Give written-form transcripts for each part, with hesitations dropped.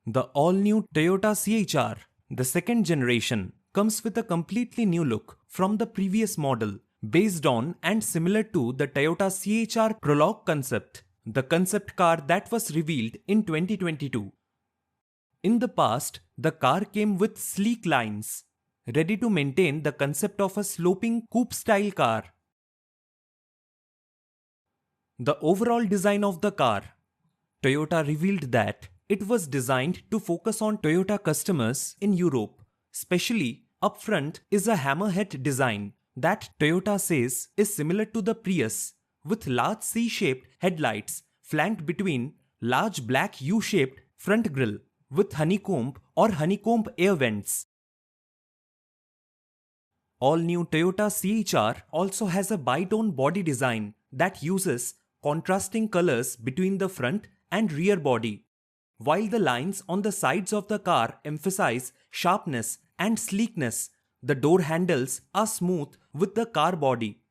The all-new Toyota C-HR, the second generation, comes with a completely new look from the previous model, based on and similar to the Toyota C-HR Prologue concept, the concept car that was revealed in 2022. In the past, the car came with sleek lines, ready to maintain the concept of a sloping coupe-style car. The overall design of the car, Toyota revealed that it was designed to focus on Toyota customers in Europe. Especially, up front is a hammerhead design that Toyota says is similar to the Prius, with large C-shaped headlights flanked between large black U-shaped front grille with honeycomb or honeycomb air vents. All-new Toyota C-HR also has a bitone body design that uses contrasting colors between the front and rear body, while the lines on the sides of the car emphasize sharpness and sleekness. The door handles are smooth with the car body.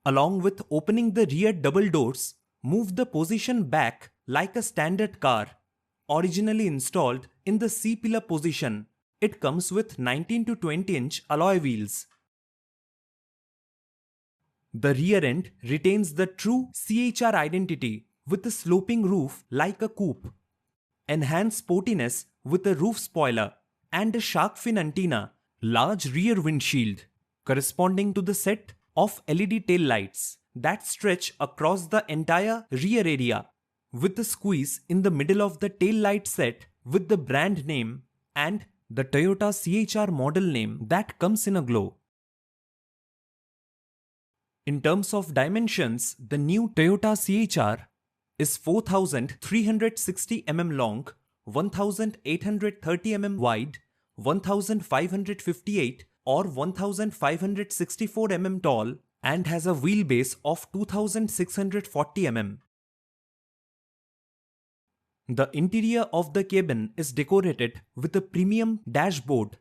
Along with opening the rear double doors, move the position back like a standard car. Originally installed in the C-pillar position, it comes with 19 to 20-inch alloy wheels. The rear end retains the true C-HR identity with a sloping roof like a coupe, enhanced sportiness with a roof spoiler and a shark fin antenna, large rear windshield, corresponding to the set of LED tail lights that stretch across the entire rear area, with a squeeze in the middle of the tail light set with the brand name and the Toyota C-HR model name that comes in a glow. In terms of dimensions, the new Toyota C-HR is 4,360 mm long, 1,830 mm wide, 1,558 or 1,564 mm tall, and has a wheelbase of 2,640 mm. The interior of the cabin is decorated with a premium dashboard.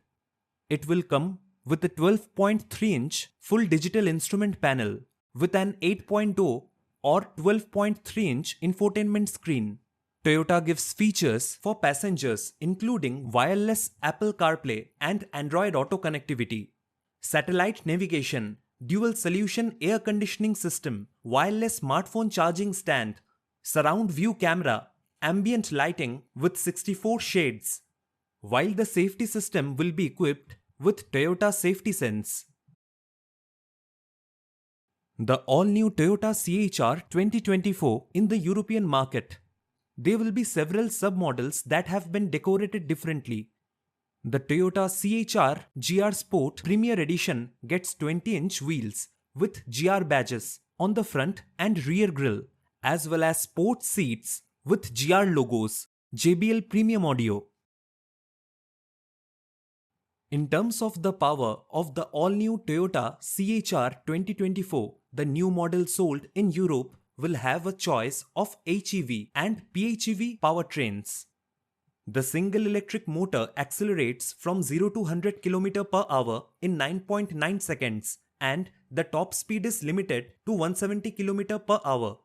It will come with a 12.3-inch full digital instrument panel with an 8.0 or 12.3-inch infotainment screen. Toyota gives features for passengers including wireless Apple CarPlay and Android Auto connectivity, satellite navigation, dual solution air conditioning system, wireless smartphone charging stand, surround view camera, ambient lighting with 64 shades, while the safety system will be equipped with Toyota Safety Sense. The all-new Toyota C-HR 2024 in the European market. There will be several sub-models that have been decorated differently. The Toyota C-HR GR Sport Premier Edition gets 20-inch wheels with GR badges on the front and rear grille, as well as sport seats with GR logos, JBL Premium Audio. In terms of the power of the all-new Toyota C-HR 2024, the new model sold in Europe will have a choice of HEV and PHEV powertrains. The single electric motor accelerates from 0 to 100 km per hour in 9.9 seconds, and the top speed is limited to 170 km per hour.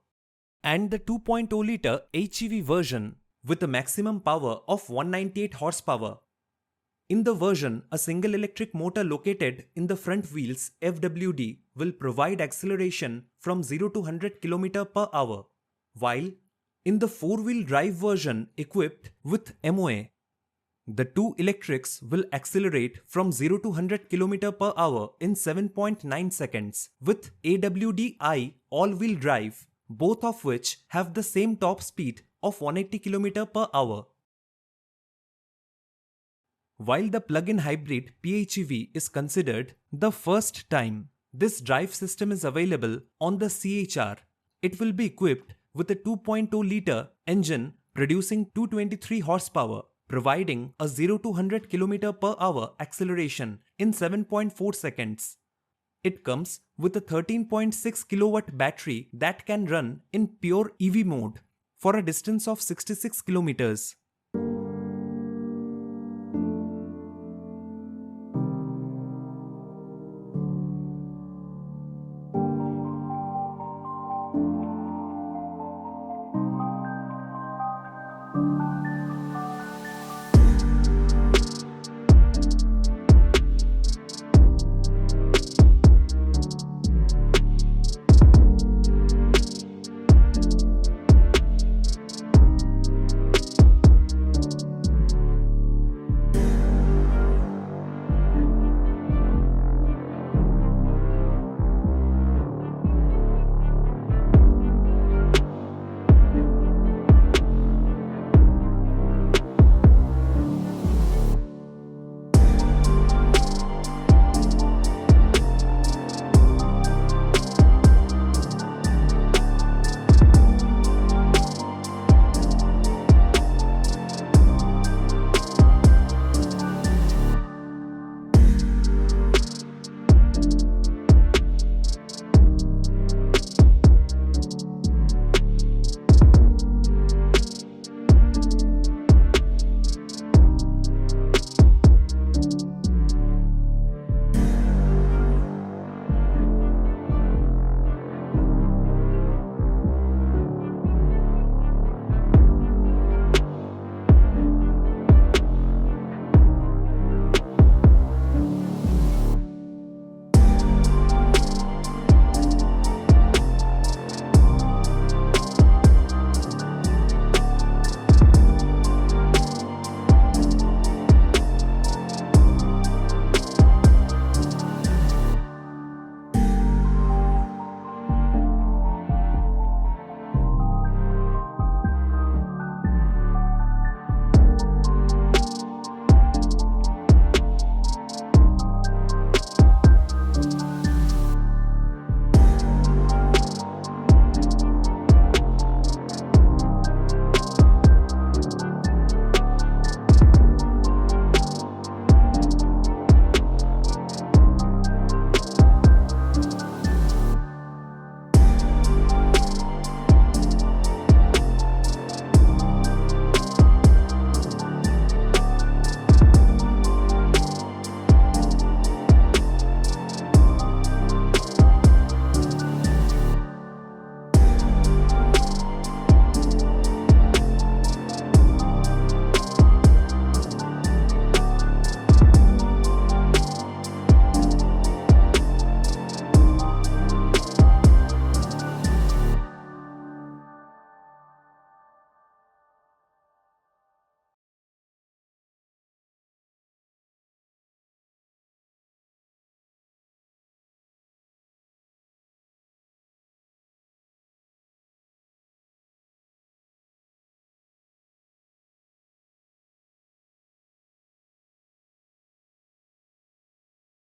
And the 2.0-liter HEV version with a maximum power of 198 horsepower. In the version, a single electric motor located in the front wheels FWD will provide acceleration from 0 to 100 km per hour, while in the four-wheel drive version equipped with MOA, the two electrics will accelerate from 0 to 100 km per hour in 7.9 seconds with AWD-I all-wheel drive, both of which have the same top speed of 180 km per hour. While the plug-in hybrid PHEV is considered the first time this drive system is available on the C-HR, it will be equipped with a 2.0-liter engine producing 223 horsepower, providing a 0 to 100 km per hour acceleration in 7.4 seconds. It comes with a 13.6 kilowatt battery that can run in pure EV mode for a distance of 66 kilometers.